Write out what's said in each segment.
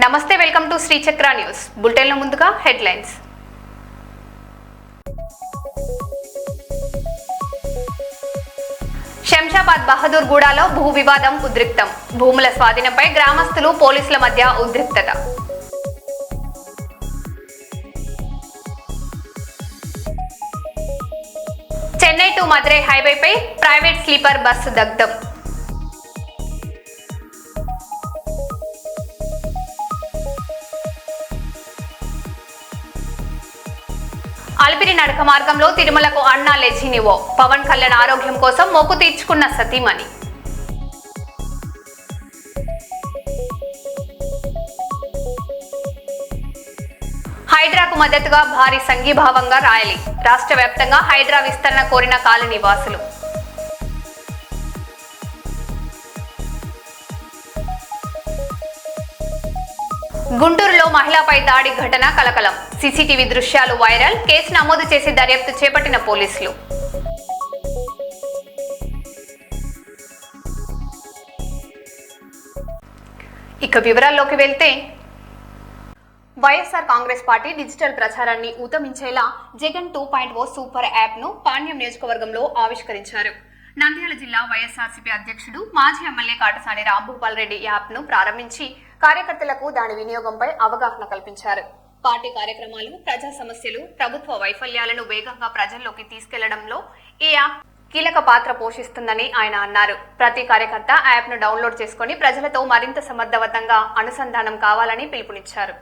నమస్తే, welcome to Shri చక్ర news bulletin లో ముందుగా హెడ్లైన్స్. శంషాబాద్ బహదూర్ గూడలో భూ వివాదం ఉద్రిక్తం. భూముల స్వాధీనంపై గ్రామస్తులు పోలీసుల మధ్య ఉద్రిక్తత. చెన్నై టు మదురై హైవేపై ప్రైవేట్ స్లీపర్ బస్సు దగ్ధం. అలిపిరి నడక మార్గంలో తిరుమలకు అన్నా లెజినివో. పవన్ కళ్యాణ్ ఆరోగ్యం కోసం మొక్కు తీర్చుకున్న సతీమణి. హైడ్రాకు మద్దతుగా భారీ సంఘీభావంగా ర్యాలీ. రాష్ట్ర వ్యాప్తంగా హైడ్రా విస్తరణ కోరిన కాలనీ వాసులు. గుంటూరులో మహిళపై దాడి ఘటన కలకలం. సీసీటీవీ దృశ్యాలు వైరల్. కేసు నమోదు చేసి దర్యాప్తు చేపట్టిన పోలీసులు. ఇక వివరాల్లోకి వెళ్తే, వైఎస్ఆర్ కాంగ్రెస్ పార్టీ డిజిటల్ ప్రచారాన్ని ఊతమించేలా జగన్ 2.0 సూపర్ యాప్ ను పాణ్యం నియోజకవర్గంలో ఆవిష్కరించారు. నంద్యాల జిల్లా వైఎస్ఆర్సీపీ అధ్యక్షుడు మాజీ ఎమ్మెల్యే కాటసాని రాంభూపాల్ రెడ్డి యాప్ ను ప్రారంభించి కార్యకర్తలకు దాని వినియోగంపై అవగాహన కల్పించారు. పార్టీ కార్యక్రమాలు, ప్రజా సమస్యలు, ప్రభుత్వ వైఫల్యాలను వేగంగా ప్రజల్లోకి తీసుకెళ్లడంలో ఈ యాప్ కీలక పాత్ర పోషిస్తుందని ఆయన అన్నారు. ప్రతి కార్యకర్త యాప్ ను డౌన్లోడ్ చేసుకుని ప్రజలతో మరింత సమర్థవంతంగా అనుసంధానం కావాలని పిలుపునిచ్చారు.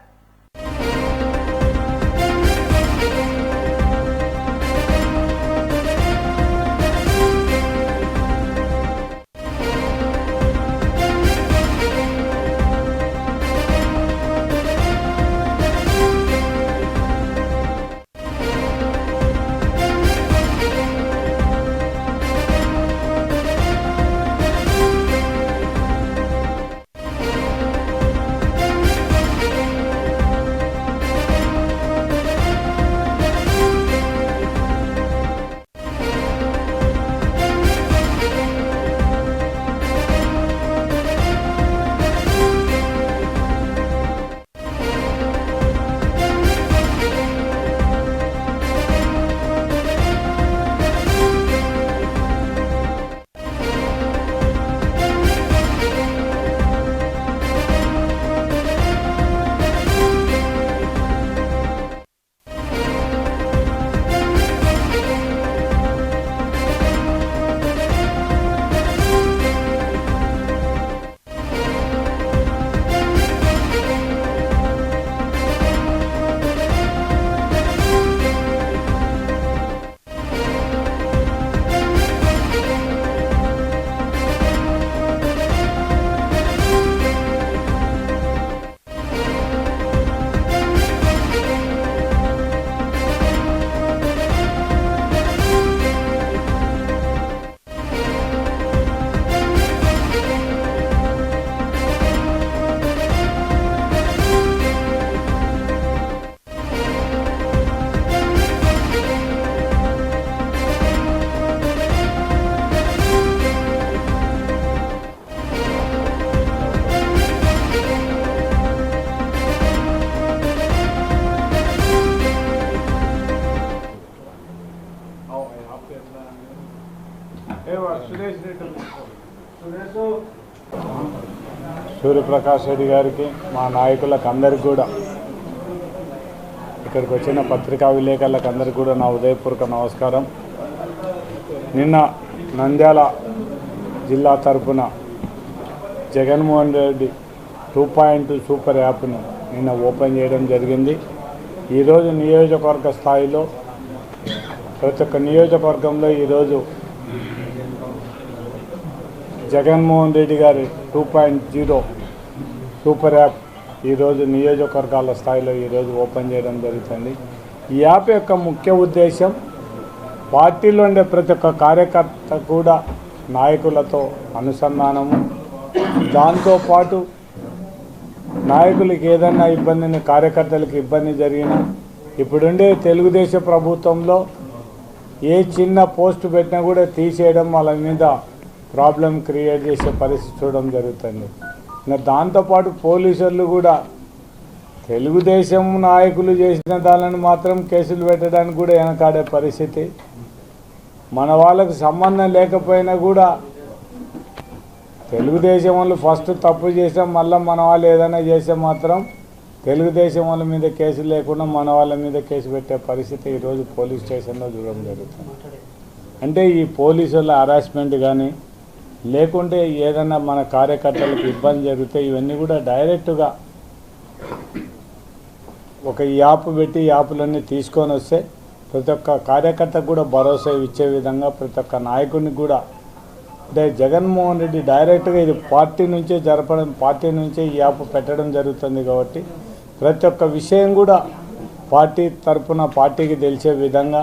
సూర్యప్రకాష్ రెడ్డి గారికి, మా నాయకులకు అందరికీ కూడా, ఇక్కడికి వచ్చిన పత్రికా విలేకరులకు అందరికీ కూడా నా ఉదయపూర్వక నమస్కారం. నిన్న నంద్యాల జిల్లా తరఫున జగన్మోహన్ రెడ్డి 2.0 సూపర్ యాప్ను నిన్న ఓపెన్ చేయడం జరిగింది. ఈరోజు నియోజకవర్గ స్థాయిలో ప్రతి ఒక్క నియోజకవర్గంలో ఈరోజు జగన్మోహన్ రెడ్డి గారి 2.0 సూపర్ యాప్ ఈరోజు నియోజకవర్గాల స్థాయిలో ఈరోజు ఓపెన్ చేయడం జరుగుతుంది. ఈ యాప్ యొక్క ముఖ్య ఉద్దేశం పార్టీలో ఉండే ప్రతి ఒక్క కార్యకర్త కూడా నాయకులతో అనుసంధానము, దాంతోపాటు నాయకులకి ఏదైనా ఇబ్బందిని, కార్యకర్తలకు ఇబ్బంది జరిగినా, ఇప్పుడుండే తెలుగుదేశం ప్రభుత్వంలో ఏ చిన్న పోస్ట్ పెట్టినా కూడా తీసేయడం, వాళ్ళ మీద ప్రాబ్లం క్రియేట్ చేసే పరిస్థితి చూడడం జరుగుతుంది. ఇంకా దాంతోపాటు పోలీసులు కూడా తెలుగుదేశం నాయకులు చేసిన దానిని మాత్రం కేసులు పెట్టడానికి కూడా వెనకాడే పరిస్థితి. మన వాళ్ళకు సంబంధం లేకపోయినా కూడా తెలుగుదేశం వాళ్ళు ఫస్ట్ తప్పు చేసాం, మళ్ళీ మన వాళ్ళు ఏదైనా చేస్తే మాత్రం తెలుగుదేశం వాళ్ళ మీద కేసు లేకుండా మన వాళ్ళ మీద కేసు పెట్టే పరిస్థితి ఈరోజు పోలీస్ స్టేషన్లో చూడడం జరుగుతుంది. అంటే ఈ పోలీసుల హరాస్మెంట్ కానీ లేకుంటే ఏదైనా మన కార్యకర్తలకు ఇబ్బంది జరిగితే ఇవన్నీ కూడా డైరెక్ట్గా ఒక యాప్ పెట్టి యాప్లన్నీ తీసుకొని వస్తే ప్రతి ఒక్క కార్యకర్తకు కూడా భరోసా ఇచ్చే విధంగా ప్రతి ఒక్క నాయకుడిని కూడా అంటే జగన్మోహన్ రెడ్డి డైరెక్ట్గా ఇది పార్టీ నుంచే జరపడం, పార్టీ నుంచే ఈ యాప్ పెట్టడం జరుగుతుంది. కాబట్టి ప్రతి ఒక్క విషయం కూడా పార్టీ తరఫున పార్టీకి తెలిసే విధంగా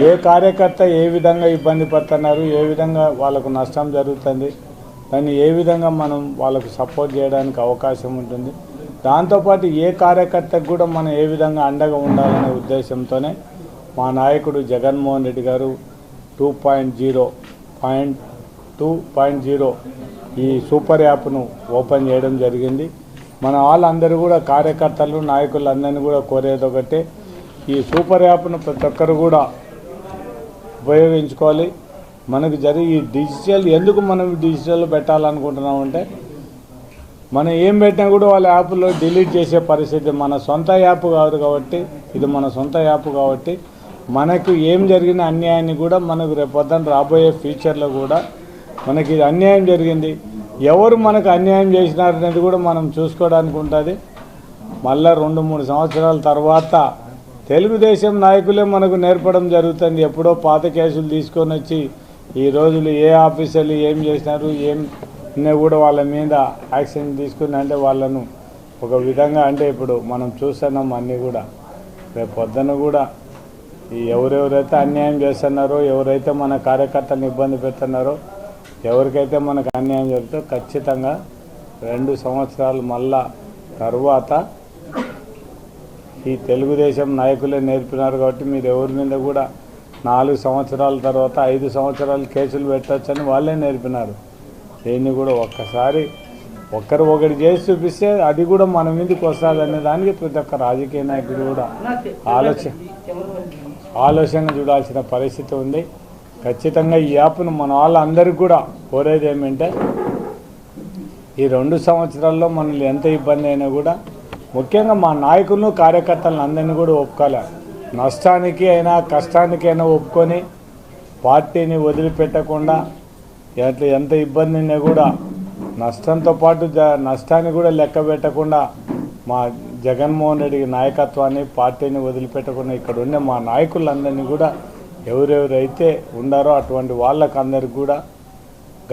ఏ కార్యకర్త ఏ విధంగా ఇబ్బంది పడుతున్నారు, ఏ విధంగా వాళ్ళకు నష్టం జరుగుతుంది, దాన్ని ఏ విధంగా మనం వాళ్ళకు సపోర్ట్ చేయడానికి అవకాశం ఉంటుంది. దాంతోపాటు ఏ కార్యకర్తకు కూడా మనం ఏ విధంగా అండగా ఉండాలనే ఉద్దేశంతోనే మా నాయకుడు జగన్మోహన్ రెడ్డి గారు 2.0 ఈ సూపర్ యాప్ను ఓపెన్ చేయడం జరిగింది. మన వాళ్ళందరూ కూడా కార్యకర్తలు నాయకులందరినీ కూడా కోరేది ఒకటే, ఈ సూపర్ యాప్ను ప్రతి ఒక్కరు కూడా ఉపయోగించుకోవాలి. మనకు ఈ డిజిటల్ ఎందుకు మనం డిజిటల్ పెట్టాలనుకుంటున్నామంటే మనం ఏం పెట్టినా కూడా వాళ్ళ యాప్లో డిలీట్ చేసే పరిస్థితి. మన సొంత యాప్ కాదు కాబట్టి, ఇది మన సొంత యాప్ కాబట్టి మనకు ఏం జరిగిన అన్యాయాన్ని కూడా మనకు రేపొద్దున రాబోయే ఫ్యూచర్లో కూడా మనకి ఇది అన్యాయం జరిగింది, ఎవరు మనకు అన్యాయం చేసినారనేది కూడా మనం చూసుకోవడానికి ఉంటుంది. మళ్ళీ 2-3 సంవత్సరాల తర్వాత తెలుగుదేశం నాయకులే మనకు నేర్పడం జరుగుతుంది. ఎప్పుడో పాత కేసులు తీసుకొని వచ్చి ఈ రోజులు ఏ ఆఫీసర్లు ఏం చేసినారు ఏం కూడా వాళ్ళ మీద యాక్షన్ తీసుకుని అంటే వాళ్ళను ఒక విధంగా అంటే ఇప్పుడు మనం చూస్తున్నాం అన్నీ కూడా రేపు పొద్దున కూడా ఈ ఎవరెవరైతే అన్యాయం చేస్తున్నారో, ఎవరైతే మన కార్యకర్తలను ఇబ్బంది పెడుతున్నారో, ఎవరికైతే మనకు అన్యాయం జరుగుతుందో ఖచ్చితంగా 2 సంవత్సరాలు మళ్ళా తర్వాత ఈ తెలుగుదేశం నాయకులే నేర్పినారు. కాబట్టి మీరు ఎవరి మీద కూడా 4 సంవత్సరాల తర్వాత 5 సంవత్సరాలు కేసులు పెట్టచ్చని వాళ్ళే నేర్పినారు. దీన్ని కూడా ఒక్కసారి ఒకటి చేసి చూపిస్తే అది కూడా మన మీదకి వస్తుంది అనే దానికి ప్రతి ఒక్క రాజకీయ నాయకుడు కూడా ఆలోచన చూడాల్సిన పరిస్థితి ఉంది. ఖచ్చితంగా ఈ యాప్ను మన వాళ్ళందరికీ కూడా కోరేది ఏమంటే ఈ 2 సంవత్సరాల్లో మనల్ని ఎంత ఇబ్బంది అయినా కూడా ముఖ్యంగా మా నాయకులను కార్యకర్తలను అందరినీ కూడా ఒప్పుకోవాలి. నష్టానికి అయినా కష్టానికైనా ఒప్పుకొని పార్టీని వదిలిపెట్టకుండా ఎంత ఇబ్బంది ఉన్నా కూడా నష్టంతో పాటు నష్టాన్ని కూడా లెక్క పెట్టకుండా మా జగన్మోహన్ రెడ్డి నాయకత్వాన్ని పార్టీని వదిలిపెట్టకుండా ఇక్కడ ఉండే మా నాయకులందరినీ కూడా ఎవరెవరైతే ఉండారో అటువంటి వాళ్ళకందరికి కూడా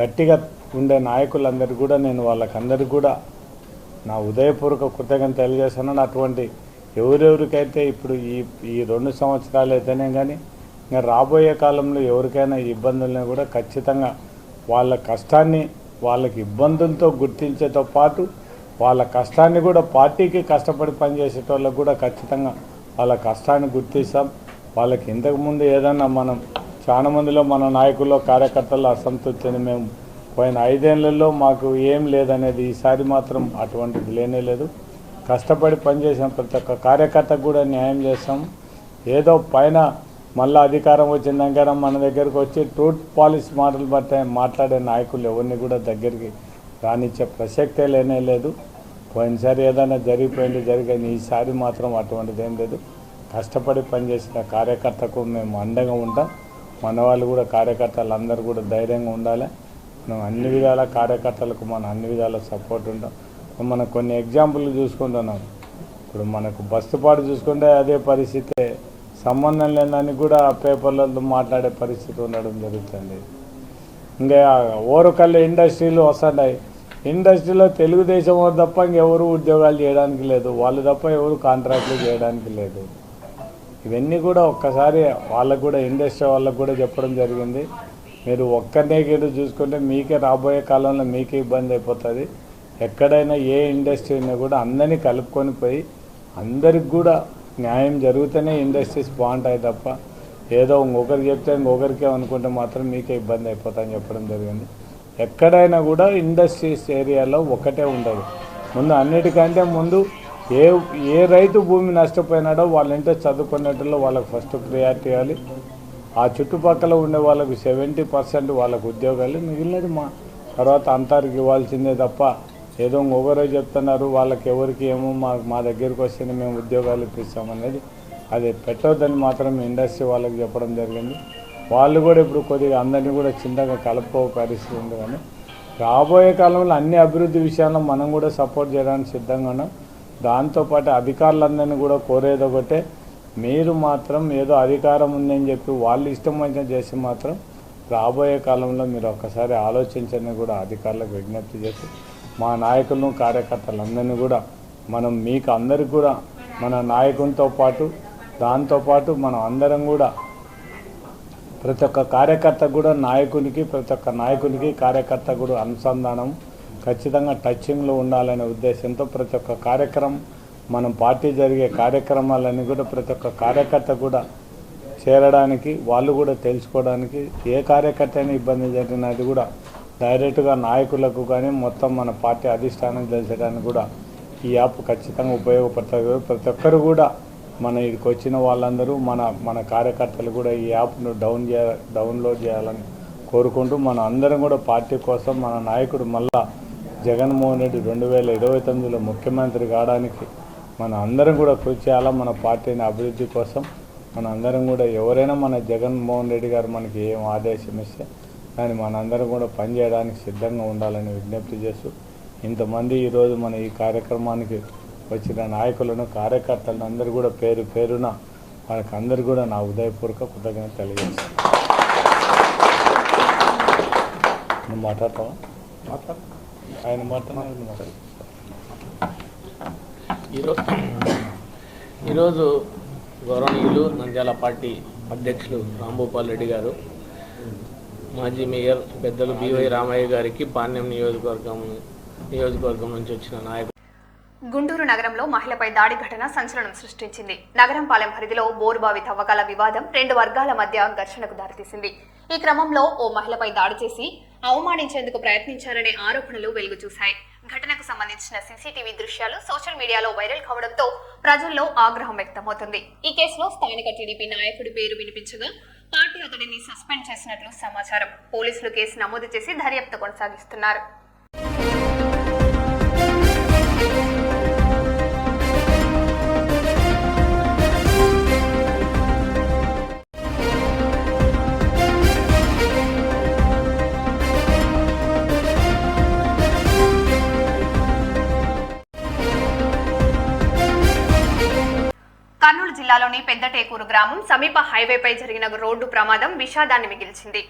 గట్టిగా ఉండే నాయకులందరికీ కూడా నేను వాళ్ళకందరికీ కూడా నా ఉదయపూర్వక కృతజ్ఞతలు తెలియజేస్తున్నాను. అటువంటి ఎవరెవరికైతే ఇప్పుడు ఈ 2 సంవత్సరాలు అయితేనే కానీ ఇంకా రాబోయే కాలంలో ఎవరికైనా ఇబ్బందులను కూడా ఖచ్చితంగా వాళ్ళ కష్టాన్ని వాళ్ళకి ఇబ్బందులతో గుర్తించేతో పాటు వాళ్ళ కష్టాన్ని కూడా పార్టీకి కష్టపడి పనిచేసేటోళ్ళకు కూడా ఖచ్చితంగా వాళ్ళ కష్టాన్ని గుర్తిస్తాం. వాళ్ళకి ఇంతకుముందు ఏదన్నా మనం చాలా మందిలో మన నాయకుల్లో కార్యకర్తల్లో అసంతృప్తిని మేము పోయిన 5 ఏళ్లలో మాకు ఏం లేదనేది ఈసారి మాత్రం అటువంటిది లేనే లేదు. కష్టపడి పనిచేసిన ప్రతి ఒక్క కార్యకర్తకు కూడా న్యాయం చేస్తాం. ఏదో పైన మళ్ళీ అధికారం వచ్చిన దగ్గర మన దగ్గరకు వచ్చి ట్రూత్ పాలిసీ మాటలు మాట్లాడే నాయకులు ఎవరిని కూడా దగ్గరికి రానిచ్చే ప్రసక్తే లేనే లేదు. పోయినసారి ఏదైనా జరిగింది ఈసారి మాత్రం అటువంటిది ఏం లేదు. కష్టపడి పనిచేసిన కార్యకర్తకు మేము అండగా ఉంటాం. మన వాళ్ళు కూడా కార్యకర్తలు అందరూ కూడా ధైర్యంగా ఉండాలి. మనం అన్ని విధాల కార్యకర్తలకు మనం అన్ని విధాల సపోర్ట్ ఉంటాం. మనం కొన్ని ఎగ్జాంపుల్ చూసుకుంటున్నాం. ఇప్పుడు మనకు బస్సుపాటు చూసుకుంటే అదే పరిస్థితి, సంబంధం లేదని కూడా పేపర్లతో మాట్లాడే పరిస్థితి ఉండడం జరుగుతుంది. ఇంకా ఓరకల్లు ఇండస్ట్రీలు వస్తున్నాయి. ఇండస్ట్రీలో తెలుగుదేశం వారు తప్ప ఇంకెవరు ఉద్యోగాలు చేయడానికి లేదు, వాళ్ళు తప్ప ఎవరు కాంట్రాక్టులు చేయడానికి లేదు. ఇవన్నీ కూడా ఒక్కసారి వాళ్ళకు కూడా ఇండస్ట్రీ వాళ్ళకు కూడా చెప్పడం జరిగింది. మీరు ఒక్కరినే గేటు చూసుకుంటే మీకే రాబోయే కాలంలో మీకే ఇబ్బంది అయిపోతుంది. ఎక్కడైనా ఏ ఇండస్ట్రీ అయినా కూడా అందరినీ కలుపుకొని పోయి అందరికి కూడా న్యాయం జరుగుతూనే ఇండస్ట్రీస్ బాగుంటాయి తప్ప ఏదో ఇంకొకరు చెప్తే ఇంకొకరికే అనుకుంటే మాత్రం మీకే ఇబ్బంది అయిపోతుందని చెప్పడం జరిగింది. ఎక్కడైనా కూడా ఇండస్ట్రీస్ ఏరియాలో ఒకటే ఉండదు. ముందు అన్నిటికంటే ముందు ఏ ఏ రైతు భూమి నష్టపోయినాడో వాళ్ళంటే చదువుకునేటలో వాళ్ళకి ఫస్ట్ ప్రియారిటీ ఇవ్వాలి. ఆ చుట్టుపక్కల ఉండే వాళ్ళకు 70% వాళ్ళకు ఉద్యోగాలు, మిగిలినది మా తర్వాత అంతరికి ఇవ్వాల్సిందే తప్ప ఏదో ఒకరో చెప్తున్నారు వాళ్ళకి ఎవరికి ఏమో మా దగ్గరికి వస్తేనే మేము ఉద్యోగాలు ఇప్పిస్తామనేది అది పెట్టొద్దని మాత్రం ఇండస్ట్రీ వాళ్ళకి చెప్పడం జరిగింది. వాళ్ళు కూడా ఇప్పుడు కొద్దిగా అందరినీ కూడా చిన్నగా కలుపుకో పరిస్థితి ఉంది. కానీ రాబోయే కాలంలో అన్ని అభివృద్ధి విషయాల్లో మనం కూడా సపోర్ట్ చేయడానికి సిద్ధంగా ఉన్నాం. దాంతోపాటు అధికారులందరినీ కూడా కోరేది ఒకటే, మీరు మాత్రం ఏదో అధికారం ఉందని చెప్పి వాళ్ళు ఇష్టం వచ్చిన చేసి మాత్రం రాబోయే కాలంలో మీరు ఒక్కసారి ఆలోచించని కూడా అధికారులకు విజ్ఞప్తి చేసి మా నాయకులను కార్యకర్తలందరినీ కూడా మనం మీకు అందరికి కూడా మన నాయకునితో పాటు దాంతోపాటు మనం అందరం కూడా ప్రతి ఒక్క కార్యకర్త కూడా ప్రతి ఒక్క నాయకునికి కార్యకర్త కూడా అనుసంధానం ఖచ్చితంగా టచ్చింగ్లో ఉండాలనే ఉద్దేశంతో ప్రతి ఒక్క కార్యక్రమం మనం పార్టీ జరిగే కార్యక్రమాలన్నీ కూడా ప్రతి ఒక్క కార్యకర్త కూడా చేరడానికి, వాళ్ళు కూడా తెలుసుకోవడానికి, ఏ కార్యకర్త అయినా ఇబ్బంది జరిగినది కూడా డైరెక్ట్గా నాయకులకు కానీ మొత్తం మన పార్టీ అధిష్టానం తెలిసడానికి కూడా ఈ యాప్ ఖచ్చితంగా ఉపయోగపడుతుంది. ప్రతి ఒక్కరు కూడా మన ఇక్కడికి వచ్చిన వాళ్ళందరూ మన కార్యకర్తలు కూడా ఈ యాప్ను డౌన్లోడ్ చేయాలని కోరుకుంటూ మన అందరం కూడా పార్టీ కోసం మన నాయకుడు మళ్ళా జగన్మోహన్ రెడ్డి 2029లో ముఖ్యమంత్రి కావడానికి మన అందరం కూడా కృషి చేయాలా. మన పార్టీని అభివృద్ధి కోసం మన అందరం కూడా ఎవరైనా మన జగన్మోహన్ రెడ్డి గారు మనకి ఏం ఆదేశం ఇస్తే దాన్ని మనందరం కూడా పనిచేయడానికి సిద్ధంగా ఉండాలని విజ్ఞప్తి చేస్తూ ఇంతమంది ఈరోజు మన ఈ కార్యక్రమానికి వచ్చిన నాయకులను కార్యకర్తలను అందరూ కూడా పేరు పేరున వాళ్ళకి అందరూ కూడా నా ఉదయపూర్వక కృతజ్ఞత తెలియజేస్తాను. నువ్వు మాట్లాడతావా? ఆయన మాట్లాడు. ఈరోజు గౌరవనీయులు నంద్యాల పార్టీ అధ్యక్షులు రాంభూపాల్ రెడ్డి గారు, మాజీ మేయర్ పెద్దలు బివై రామయ్య గారికి పాణ్యం నియోజకవర్గం నుంచి వచ్చిన నాయకులు. గుంటూరు నగరంలో మహిళపై దాడి ఘటన సంచలనం సృష్టించింది. నగరంపాలెం పరిధిలో బోరుబావి తవ్వకాల వివాదం 2 వర్గాల మధ్య ఘర్షణకు దారితీసింది. ఈ క్రమంలో ఓ మహిళపై దాడి చేసి అవమానించేందుకు ప్రయత్నించారనే ఆరోపణలు వెలుగు చూశాయి. ఘటనకు సంబంధించిన సీసీటీవీ దృశ్యాలు సోషల్ మీడియాలో వైరల్ కావడంతో ప్రజల్లో ఆగ్రహం వ్యక్తమవుతుంది. ఈ కేసులో స్థానిక టీడీపీ నాయకుడి పేరు వినిపించగా పార్టీ అతడిని సస్పెండ్ చేసినట్లు సమాచారం. పోలీసులు కేసు నమోదు చేసి దర్యాప్తు కొనసాగిస్తున్నారు. కర్నూలు జిల్లాలోని పెద్దటేకూరు గ్రామం సమీప హైవేపై జరిగిన రోడ్డు ప్రమాదం విషాదాన్ని మిగిల్చింది.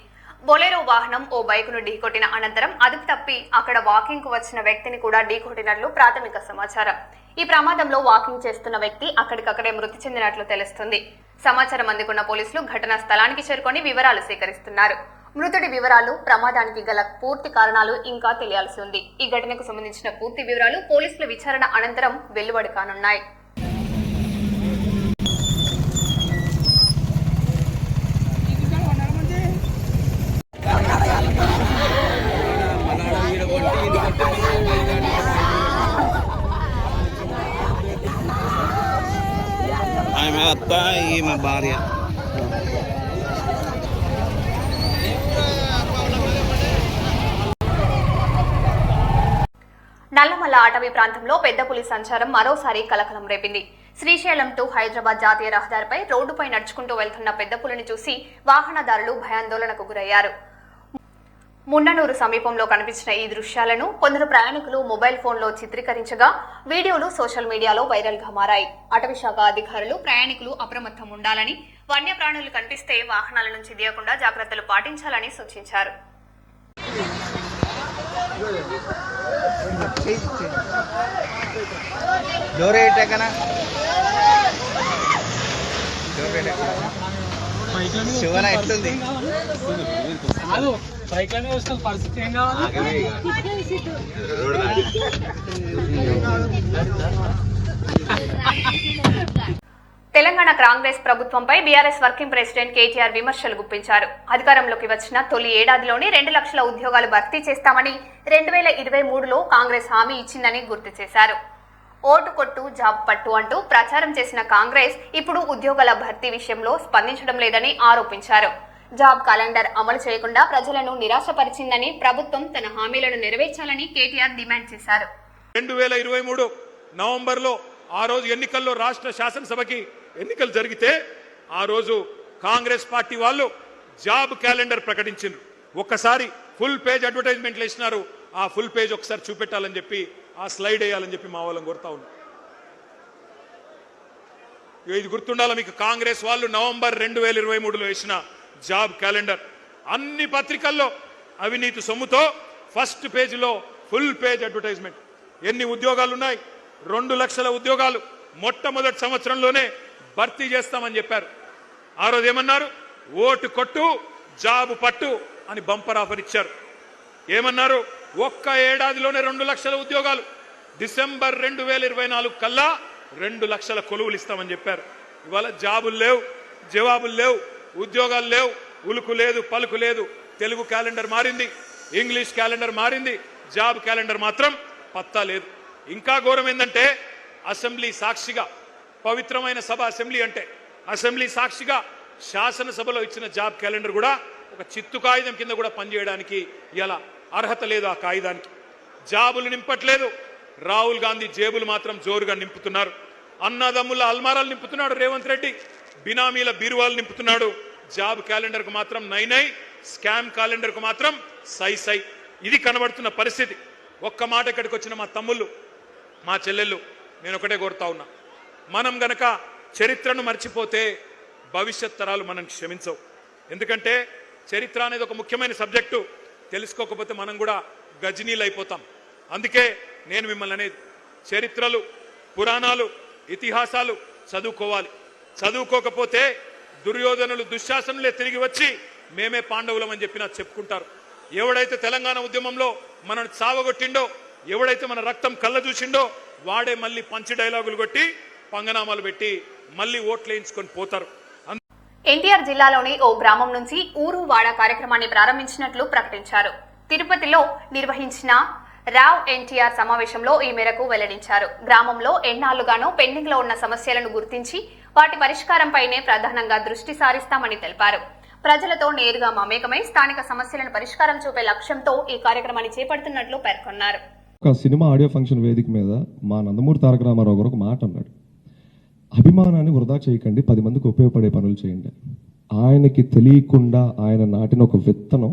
బొలెరో వాహనం ఓ బైకును ఢీకొట్టిన అనంతరం అదుపు తప్పి అక్కడ వాకింగ్ కు వచ్చిన వ్యక్తిని కూడా ఢీకొట్టినట్లు ప్రాథమిక సమాచారం. ఈ ప్రమాదంలో వాకింగ్ చేస్తున్న వ్యక్తి అక్కడికక్కడే మృతి చెందినట్లు తెలుస్తుంది. సమాచారం అందుకున్న పోలీసులు ఘటనా స్థలానికి చేరుకొని వివరాలు సేకరిస్తున్నారు. మృతుడి వివరాలు, ప్రమాదానికి గల పూర్తి కారణాలు ఇంకా తెలియాల్సి ఉంది. ఈ ఘటనకు సంబంధించిన పూర్తి వివరాలు పోలీసుల విచారణ అనంతరం వెలువడి కానున్నాయి. ఆమె అత్త, ఈమె భార్య. నల్లమల్ల అటవీ ప్రాంతంలో పెద్ద పులి సంచారం మరోసారి కలకలం రేపింది. శ్రీశైలం టు హైదరాబాద్ జాతీయ రహదారిపై రోడ్డుపై నడుచుకుంటూ వెళ్తున్న పెద్ద పులిని చూసి వాహనదారులు భయాందోళనకు గురయ్యారు. మున్ననూరు సమీపంలో కనిపించిన ఈ దృశ్యాలను కొందరు ప్రయాణికులు మొబైల్ ఫోన్లో చిత్రీకరించగా వీడియోలు సోషల్ మీడియాలో వైరల్ గా మారాయి. అటవీ శాఖ అధికారులు ప్రయాణికులు అప్రమత్తం ఉండాలని, వన్యప్రాణులు కనిపిస్తే వాహనాల నుంచి దిగకుండా జాగ్రత్తలు పాటించాలని సూచించారు. శివన ఎట్లుంది? పరిస్థితి ఏం కావాలి? తెలంగాణ కాంగ్రెస్ ప్రభుత్వంపై బీఆర్ఎస్ వర్కింగ్ ప్రెసిడెంట్ కేటీఆర్ విమర్శలు గుప్పించారు. అధికారంలోకి వచ్చిన తొలి ఏడాదిలోనే 2 లక్షల ఉద్యోగాలు భర్తీ చేస్తామని 2023లో కాంగ్రెస్ హామీ ఇచ్చిందని గుర్తు చేశారు. ఓటు కొట్టు జాబ్ పట్టు అంటూ ప్రచారం చేసిన కాంగ్రెస్ ఇప్పుడు ఉద్యోగాల భర్తీ విషయంలో స్పందించడం లేదని ఆరోపించారు. జాబ్ క్యాలెండర్ అమలు చేయకుండా ప్రజలను నిరాశపరిచిందని, ప్రభుత్వం తన హామీలను నెరవేర్చాలని కేటీఆర్ డిమాండ్ చేశారు. 2023 నవంబర్లో ఆ రోజు ఎన్నికల్లో రాష్ట్ర శాసనసభకి ఎన్నికలు జరిగితే ఆ రోజు కాంగ్రెస్ పార్టీ వాళ్ళు జాబ్ క్యాలెండర్ ప్రకటించారు. ఒక్కసారి ఫుల్ పేజ్ అడ్వర్టైజ్మెంట్లు వేసినారు. ఆ ఫుల్ పేజ్ ఒకసారి చూపెట్టాలని చెప్పి, ఆ స్లైడ్ వేయాలని చెప్పి మా వాళ్ళని కోరుతా ఉన్నాం. ఇది గుర్తుండాలి మీకు. కాంగ్రెస్ వాళ్ళు నవంబర్ 2023లో వేసిన జాబ్ క్యాలెండర్ అన్ని పత్రికల్లో అవినీతి సొమ్ముతో ఫస్ట్ పేజీలో ఫుల్ పేజ్ అడ్వర్టైజ్మెంట్. ఎన్ని ఉద్యోగాలు ఉన్నాయి? 2 లక్షల ఉద్యోగాలు మొట్టమొదటి సంవత్సరంలోనే భర్తీ చేస్తామని చెప్పారు. ఆ రోజు ఏమన్నారు? ఓటు కొట్టు జాబు పట్టు అని బంపర్ ఆఫర్ ఇచ్చారు. ఏమన్నారు? ఒక్క ఏడాదిలోనే 2 లక్షల ఉద్యోగాలు, డిసెంబర్ 2024 కల్లా 2 లక్షల కొలువులు ఇస్తామని చెప్పారు. ఇవాళ జాబులు లేవు, జవాబులు లేవు, ఉద్యోగాలు లేవు, ఉలుకు లేదు, పలుకు లేదు. తెలుగు క్యాలెండర్ మారింది, ఇంగ్లీష్ క్యాలెండర్ మారింది, జాబ్ క్యాలెండర్ మాత్రం పత్తా లేదు. ఇంకా ఘోరం ఏంటంటే అసెంబ్లీ సాక్షిగా, పవిత్రమైన సభ అసెంబ్లీ అంటే, అసెంబ్లీ సాక్షిగా శాసనసభలో ఇచ్చిన జాబ్ క్యాలెండర్ కూడా ఒక చిత్తు కాగితం కింద కూడా పనిచేయడానికి ఇలా అర్హత లేదు. ఆ కాగితానికి జాబులు నింపట్లేదు. రాహుల్ గాంధీ జేబులు మాత్రం జోరుగా నింపుతున్నారు. అన్నదమ్ముల అల్మారాలు నింపుతున్నాడు రేవంత్ రెడ్డి, బినామీల బీరువాలు నింపుతున్నాడు. జాబ్ క్యాలెండర్కు మాత్రం నై, స్కామ్ క్యాలెండర్కు మాత్రం సై. ఇది కనబడుతున్న పరిస్థితి. ఒక్క మాట ఇక్కడికి వచ్చిన మా తమ్ముళ్ళు, మా చెల్లెళ్ళు, నేను ఒకటే కోరుతా ఉన్నా, మనం గనక చరిత్రను మర్చిపోతే భవిష్యత్ తరాలు మనం క్షమించవు. ఎందుకంటే చరిత్ర అనేది ఒక ముఖ్యమైన సబ్జెక్టు. తెలుసుకోకపోతే మనం కూడా గజనీలు అయిపోతాం. అందుకే నేను మిమ్మల్ని అనేది, చరిత్రలు, పురాణాలు, ఇతిహాసాలు చదువుకోవాలి. చదువుకోకపోతే దుర్యోధనులు, దుశ్శాసనులే తిరిగి వచ్చి మేమే పాండవులం అని చెప్పి నాకు చెప్పుకుంటారు. ఎవడైతే తెలంగాణ ఉద్యమంలో మనల్ని చావగొట్టిండో, ఎవడైతే మన రక్తం కళ్ళ చూసిండో, వాడే మళ్ళీ పంచి డైలాగులు కొట్టి పంగనామాలు పెట్టి మళ్ళీ ఓట్లు వేయించుకొని పోతారు. ఎన్టీఆర్ జిల్లాలోని ఓ గ్రామం నుంచి ఊరు వాడ కార్యక్రమాన్ని ప్రారంభించినట్లు ప్రకటించారు. తిరుపతిలో నిర్వహించిన రావ్ ఎన్టీఆర్ సమావేశంలో ఈ మేరకు వెల్లడించారు. గ్రామంలో ఎన్నాళ్లుగానో పెండింగ్ లో ఉన్న సమస్యలను గుర్తించి వాటి పరిష్కారంపైనే ప్రధానంగా దృష్టి సారిస్తామని తెలిపారు. ప్రజలతో నేరుగా మమేకమై స్థానిక సమస్యలను పరిష్కారం చూపే లక్ష్యంతో ఈ కార్యక్రమాన్ని చేపడుతున్నట్లు పేర్కొన్నారు. ఒక సినిమా ఆడియో ఫంక్షన్ వేదిక మీద మా నందమూరి తారక రామారావు గారు ఒక మాట అన్నాడు, అభిమానాన్ని వృధా చేయకండి, 10 మందికి ఉపయోగపడే పనులు చేయండి. ఆయనకి తెలియకుండా ఆయన నాటిన ఒక విత్తనం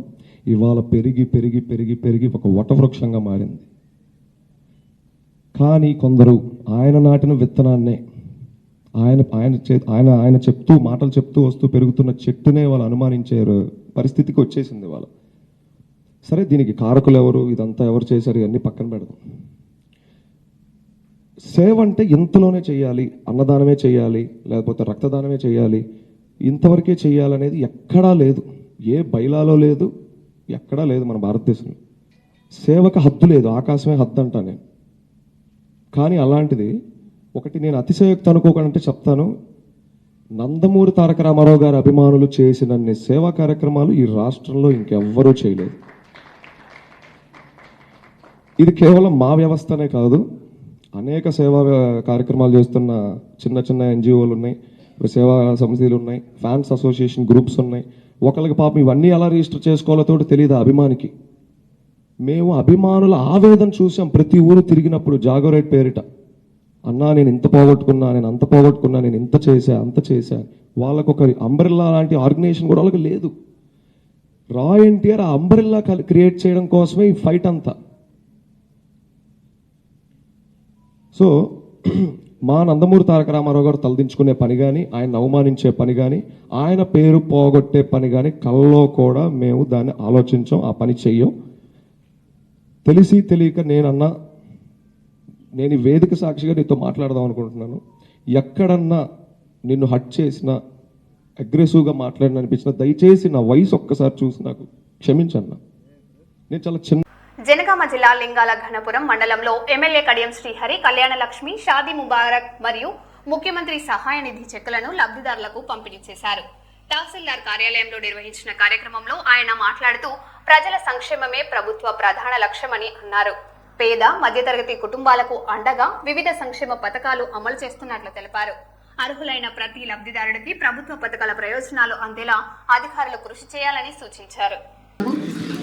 ఇవాళ పెరిగి పెరిగి పెరిగి పెరిగి ఒక వటవృక్షంగా మారింది. కానీ కొందరు ఆయన నాటిన విత్తనాన్నే ఆయన చెప్తూ మాటలు చెప్తూ వస్తూ పెరుగుతున్న చెట్టునే వాళ్ళు అనుమానించే పరిస్థితికి వచ్చేసింది వాళ్ళు. సరే, దీనికి కారకులు ఎవరు, ఇదంతా ఎవరు చేశారు, ఇవన్నీ పక్కన పెడదాం. సేవ అంటే ఇంతలోనే చేయాలి, అన్నదానమే చేయాలి, లేకపోతే రక్తదానమే చేయాలి, ఇంతవరకే చేయాలనేది ఎక్కడా లేదు. ఏ బైలాలో లేదు, ఎక్కడా లేదు మన భారతదేశంలో. సేవకు హద్దు లేదు, ఆకాశమే హద్దు అంటా నేను. కానీ అలాంటిది ఒకటి నేను అతిశయోక్తి అనుకోకంటే చెప్తాను, నందమూరి తారక రామారావు గారి అభిమానులు చేసినన్ని సేవా కార్యక్రమాలు ఈ రాష్ట్రంలో ఇంకెవ్వరూ చేయలేదు. ఇది కేవలం మా వ్యవస్థనే కాదు, అనేక సేవా కార్యక్రమాలు చేస్తున్న చిన్న చిన్న ఎన్జిఓలు ఉన్నాయి, సేవా సమితిలు ఉన్నాయి, ఫ్యాన్స్ అసోసియేషన్ గ్రూప్స్ ఉన్నాయి. ఒకరికి పాపం ఇవన్నీ ఎలా రిజిస్టర్ చేసుకోవాలో తోటి తెలియదు అభిమానికి. మేము అభిమానుల ఆవేదన చూసాం ప్రతి ఊరు తిరిగినప్పుడు. జాగోరేట్ పేరిట, అన్నా నేను ఇంత పోగొట్టుకున్నా, నేను అంత పోగొట్టుకున్నా, నేను ఇంత చేశా అంత చేశా. వాళ్ళకు ఒక అంబ్రెల్లా లాంటి ఆర్గనైజేషన్ కూడా వాళ్ళకి లేదు. రా ఎన్టీఆర్ ఆ అంబ్రెల్లా క్రియేట్ చేయడం కోసమే ఈ ఫైట్ అంతా. సో మా నందమూరి తారక రామారావు గారు తలదించుకునే పని కానీ, ఆయన అవమానించే పని కానీ, ఆయన పేరు పోగొట్టే పని కానీ కల్లో కూడా మేము దాన్ని ఆలోచించాం, ఆ పని చెయ్యం. తెలిసి తెలియక నేను ఈ వేదిక సాక్షిగా నీతో మాట్లాడదాం అనుకుంటున్నాను. ఎక్కడన్నా నిన్ను హట్ చేసినా, అగ్రెసివ్గా మాట్లాడిన అనిపించిన, దయచేసి నా వయసు ఒక్కసారి చూసి నాకు క్షమించన్నా. నేను చాలా చిన్న. జనగామ జిల్లా లింగాల ఘనపురం మండలంలో ఎమ్మెల్యే కడియం శ్రీహరి కళ్యాణ లక్ష్మి, షాదీ ముబారక్ మరియు ముఖ్యమంత్రి సహాయ నిధి చెక్కులను లబ్ధిదారులకు పంపిణీ చేశారు. తహసీల్దార్ కార్యాలయంలో నిర్వహించిన కార్యక్రమంలో ఆయన మాట్లాడుతూ ప్రజల సంక్షేమమే ప్రభుత్వ ప్రధాన లక్ష్యమని అన్నారు. పేద మధ్యతరగతి కుటుంబాలకు అండగా వివిధ సంక్షేమ పథకాలు అమలు చేస్తున్నట్లు తెలిపారు. అర్హులైన ప్రతి లబ్ధిదారుడికి ప్రభుత్వ పథకాల ప్రయోజనాలు అందేలా అధికారులు కృషి చేయాలని సూచించారు.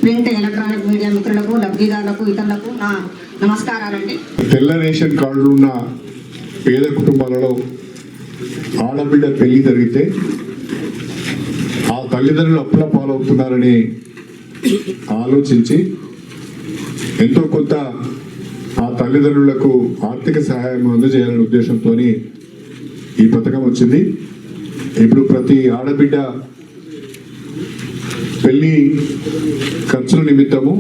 ప్రింట్ ఎలక్ట్రానిక్ మీడియా మిత్రులకు లబ్ధిదారులకు ఇతరులకు నా నమస్కారాలండి. తెల్ల రేషన్ కార్డులు ఉన్న పేద కుటుంబాలలో ఆడబిడ్డ పెళ్లి జరిగితే ఆ తల్లిదండ్రులు అప్పుల పాలవుతున్నారని ఆలోచించి ఎంతో కొంత ఆ తల్లిదండ్రులకు ఆర్థిక సహాయం అందజేయాలనే ఉద్దేశంతో ఈ పథకం వచ్చింది. ఇప్పుడు ప్రతి ఆడబిడ్డ పెళ్లి ఖర్చుల నిమిత్తము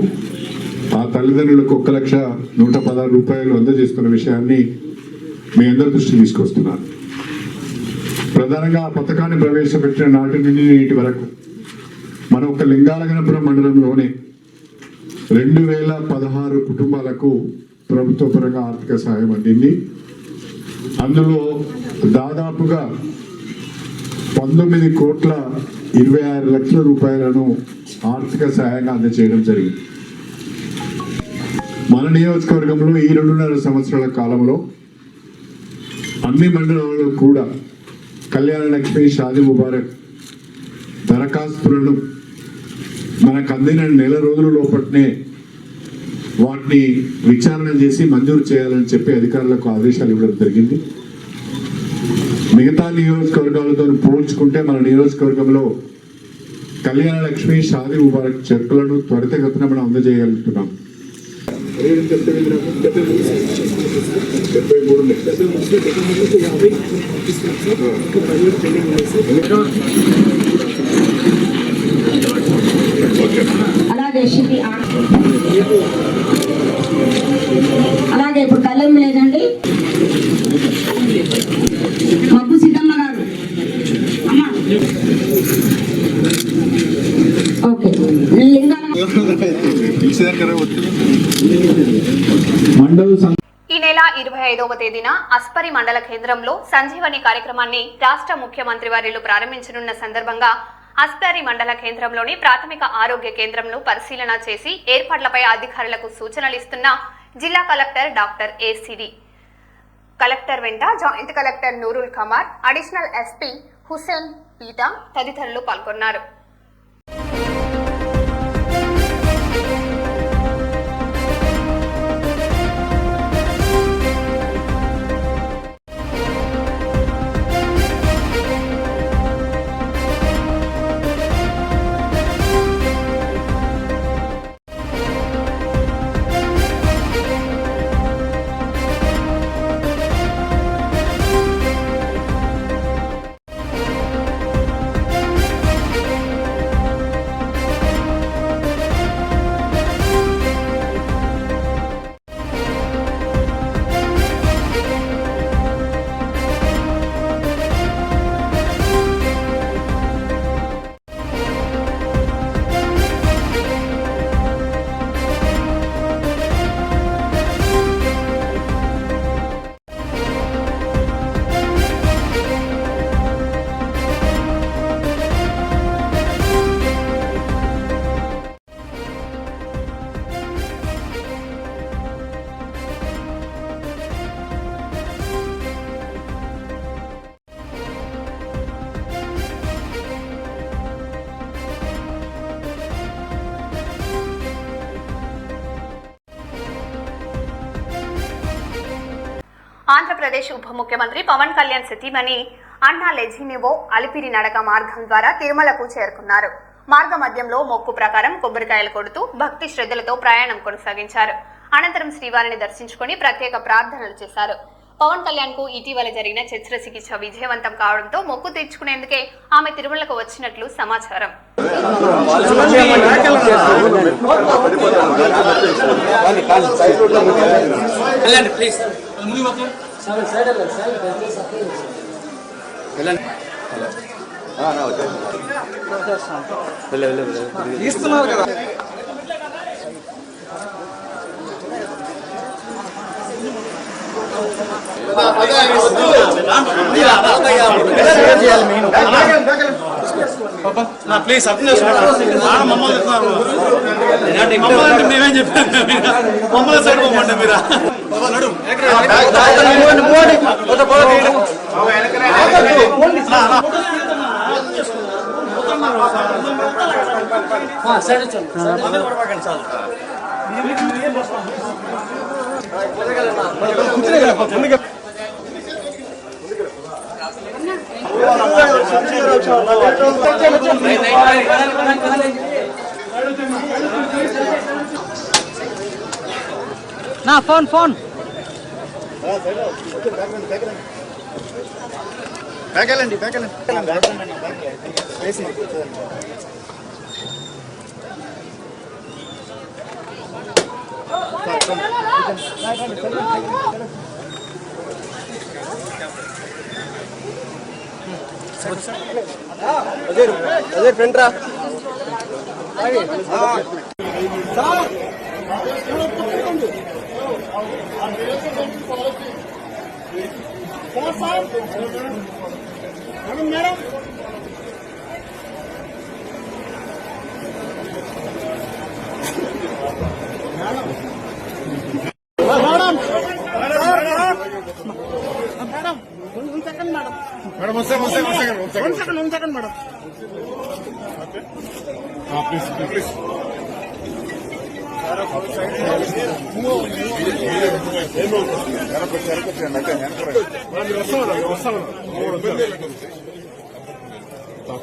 ఆ తల్లిదండ్రులకు 1,116,000 రూపాయలు అందజేస్తున్న విషయాన్ని మీ అందరి దృష్టికి తీసుకొస్తున్నాను. ప్రధానంగా ఆ పథకాన్ని ప్రవేశపెట్టిన నాటి నుండి నేటి వరకు మన ఒక లింగాలగనపురం మండలంలోనే 2016 కుటుంబాలకు ప్రభుత్వ పరంగా ఆర్థిక సహాయం అందింది. అందులో దాదాపుగా 19,26,00,000 రూపాయలను ఆర్థిక సహాయంగా అందజేయడం జరిగింది. మన నియోజకవర్గంలో ఈ 2.5 సంవత్సరాల కాలంలో అన్ని మండలాల్లో కూడా కళ్యాణ లక్ష్మి, షాదీ ముబారక్ దరఖాస్తులను మనకు అందిన నెల రోజుల లోపట్నే వాటిని విచారణ చేసి మంజూరు చేయాలని చెప్పి అధికారులకు ఆదేశాలు ఇవ్వడం జరిగింది. మిగతా నియోజకవర్గాలతో పోల్చుకుంటే మన నియోజకవర్గంలో కళ్యాణ లక్ష్మి, షాదీ ముబారక్ చెక్కులను త్వరితగతిన మనం అందజేయగలుగుతున్నాం. అలాగే అలాగే ఇప్పుడు కళ్యాణ్ లేదండి మబ్బు సీతమ్మ గారు అమ్మా. ఓకే ఈ నెల 25వ తేదీన అస్పరి మండల కేంద్రంలో సంజీవని కార్యక్రమాన్ని రాష్ట్ర ముఖ్యమంత్రి వర్యులు ప్రారంభించనున్న సందర్భంగా అస్పరి మండల కేంద్రంలోని ప్రాథమిక ఆరోగ్య కేంద్రంను పరిశీలన చేసి ఏర్పాట్లపై అధికారులకు సూచనలు ఇస్తున్న జిల్లా కలెక్టర్ డాక్టర్ ఏసిడి. కలెక్టర్ వెంట joint collector Noorul Qamar, additional SP Hussain పీటా తదితరులు పాల్గొన్నారు. ఆంధ్రప్రదేశ్ ఉప ముఖ్యమంత్రి పవన్ కళ్యాణ్ సతీమణి అన్నా లెజినెవో అలిపిరి నడక మార్గం ద్వారా తిరుమలకు చేరుకున్నారు. మార్గ మధ్యంలో మొక్కు ప్రకారం కొబ్బరికాయలు కొడుతూ భక్తి శ్రద్ధలతో ప్రయాణం కొనసాగించారు. అనంతరం శ్రీవారిని దర్శించుకుని ప్రత్యేక ప్రార్థనలు చేశారు. పవన్ కళ్యాణ్ కు ఇటీవల జరిగిన శస్త్రచికిత్స విజయవంతం కావడంతో మొక్కు తీర్చుకునేందుకే ఆమె తిరుమలకు వచ్చినట్లు సమాచారం. కదా ప్లీజ్ అర్థం చేసుకోండి మమ్మల్ని మేమేం చెప్పాము మమ్మల్ని సైడ్ పోమంటే మీరా నా ఫోన్ ఫోన్ బ్యాకెళ్ళండి అదే ఫ్రెండ్ రా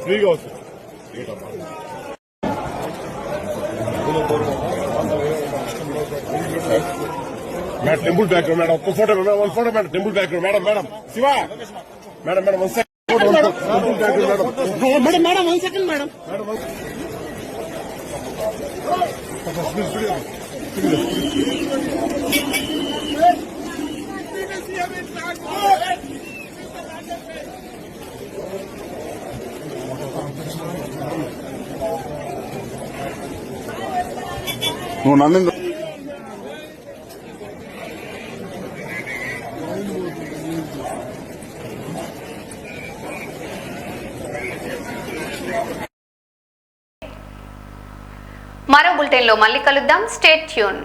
ఫ్రీగా వస్తుంది మేడం టెంపుల్ బ్యాక్గ్రౌండ్ మేడం ఒక్క photo one photo madam temple background madam madam Shiva madam madam one second temple background madam madam one second madam నువ్వు నన్ను మరో బులెటిన్లో మళ్ళీ కలుద్దాం. Stay tune.